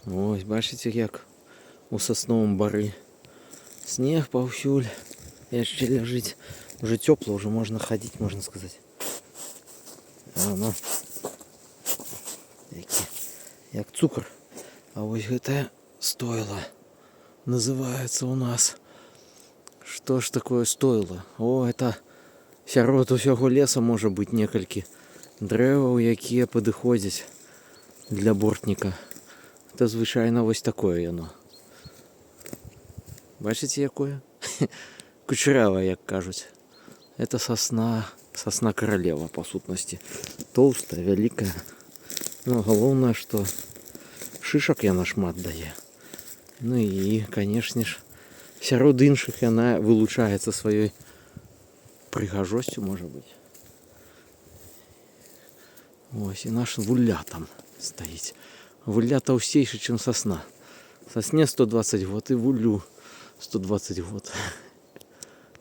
Ось, бачите, як у сосновому барі. Снег повсюль. Ще лежить. Уже тепло, уже можно ходить, можно сказать. А воно як цукор. А ось гэта стойло. Называется у нас. Что ж такое стойло? О, это сярод усяго леса може бути некалькі дрэваў, якія падыходзяць для бортніка. Это звычайно ось такое яно. Бачите, якое? Кучерявое, як кажуть. Это сосна королева, по сутности. Толстая, великая. Но головне, что шишак яна шмат дае. Ну и, конечно ж, сярод іншых яна вылучаецца сваёй прыгажосцю, может быть. Ось і наш вулля там стоїть. Вулля товстейший, чем сосна. Сосне 120 год и вуллю 120 год.